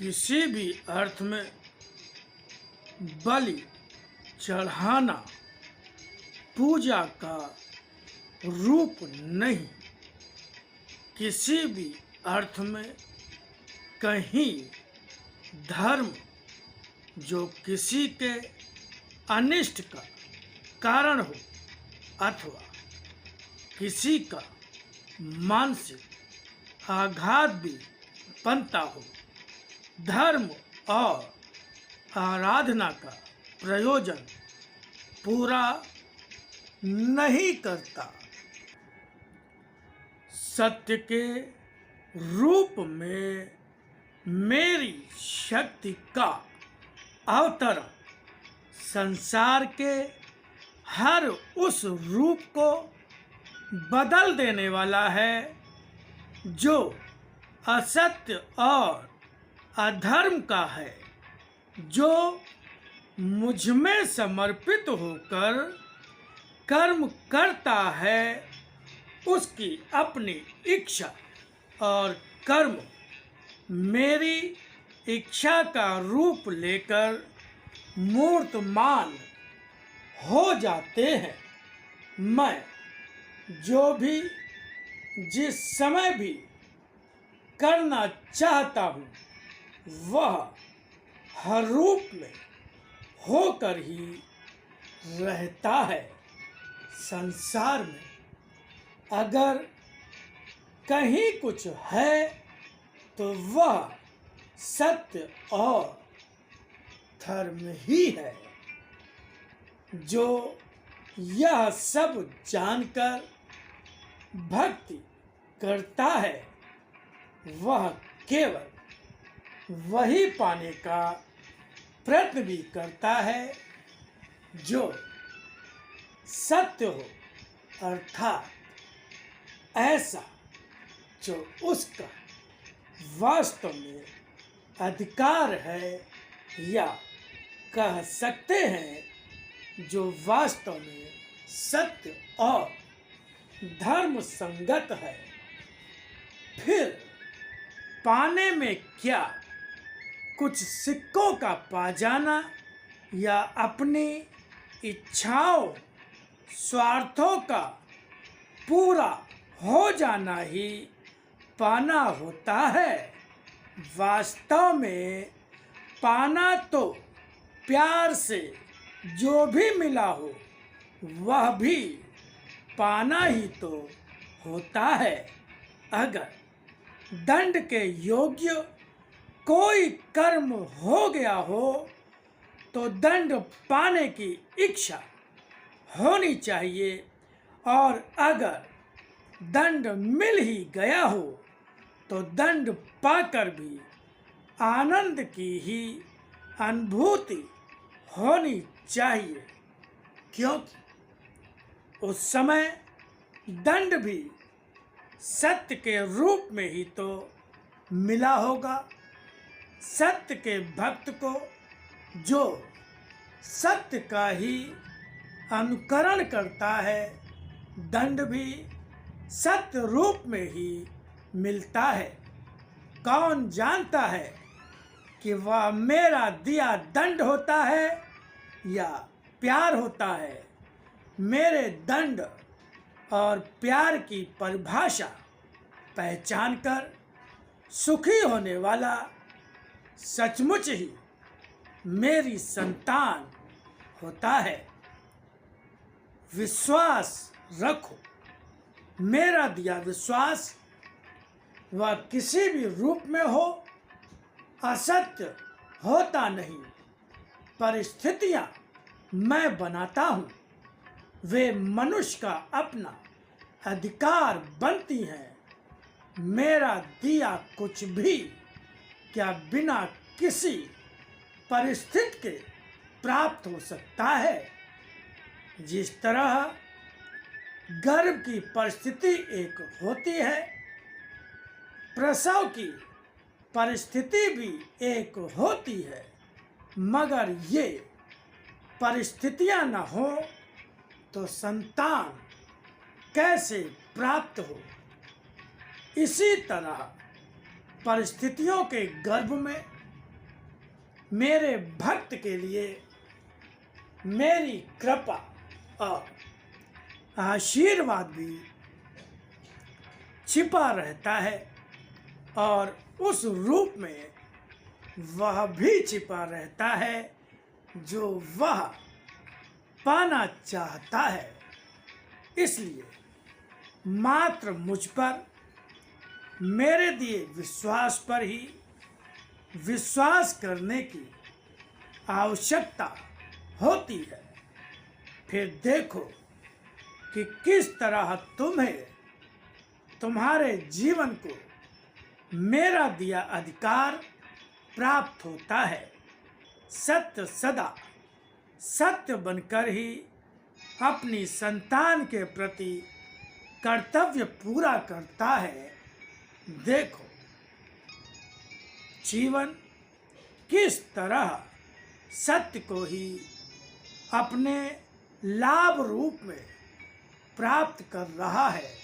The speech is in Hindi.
किसी भी अर्थ में बलि चढ़ाना पूजा का रूप नहीं। किसी भी अर्थ में कहीं धर्म जो किसी के अनिष्ट का कारण हो अथवा किसी का मानसिक आघात भी बनता हो, धर्म और आराधना का प्रयोजन पूरा नहीं करता। सत्य के रूप में मेरी शक्ति का अवतरण संसार के हर उस रूप को बदल देने वाला है जो असत्य और अधर्म का है, जो मुझ में समर्पित होकर कर्म करता है उसकी अपनी इच्छा और कर्म मेरी इच्छा का रूप लेकर मूर्तमान हो जाते हैं। मैं जो भी जिस समय भी करना चाहता हूँ वह हर रूप में होकर ही रहता है। संसार में अगर कहीं कुछ है तो वह सत्य और धर्म ही है। जो यह सब जानकर भक्ति करता है वह केवल वही पाने का प्रयत्न भी करता है जो सत्य हो, अर्थात ऐसा जो उसका वास्तव में अधिकार है, या कह सकते हैं जो वास्तव में सत्य और धर्म संगत है। फिर पाने में क्या कुछ सिक्कों का पा जाना या अपनी इच्छाओं स्वार्थों का पूरा हो जाना ही पाना होता है। वास्तव में पाना तो प्यार से जो भी मिला हो वह भी पाना ही तो होता है। अगर दंड के योग्य कोई कर्म हो गया हो तो दंड पाने की इच्छा होनी चाहिए, और अगर दंड मिल ही गया हो तो दंड पाकर भी आनंद की ही अनुभूति होनी चाहिए, क्योंकि उस समय दंड भी सत्य के रूप में ही तो मिला होगा। सत्य के भक्त को जो सत्य का ही अनुकरण करता है दंड भी सत्य रूप में ही मिलता है। कौन जानता है कि वह मेरा दिया दंड होता है या प्यार होता है। मेरे दंड और प्यार की परिभाषा पहचान कर सुखी होने वाला सचमुच ही मेरी संतान होता है। विश्वास रखो, मेरा दिया विश्वास वह किसी भी रूप में हो असत्य होता नहीं। परिस्थितियां मैं बनाता हूँ, वे मनुष्य का अपना अधिकार बनती हैं। मेरा दिया कुछ भी क्या बिना किसी परिस्थिति के प्राप्त हो सकता है। जिस तरह गर्भ की परिस्थिति एक होती है, प्रसव की परिस्थिति भी एक होती है, मगर ये परिस्थितियां न हो तो संतान कैसे प्राप्त हो। इसी तरह परिस्थितियों के गर्भ में मेरे भक्त के लिए मेरी कृपा और आशीर्वाद भी छिपा रहता है और उस रूप में वह भी छिपा रहता है जो वह पाना चाहता है। इसलिए मात्र मुझ पर, मेरे दिए विश्वास पर ही विश्वास करने की आवश्यकता होती है। फिर देखो कि किस तरह तुम्हें तुम्हारे जीवन को मेरा दिया अधिकार प्राप्त होता है। सत्य सदा सत्य बनकर ही अपनी संतान के प्रति कर्तव्य पूरा करता है। देखो जीवन किस तरह सत्य को ही अपने लाभ रूप में प्राप्त कर रहा है।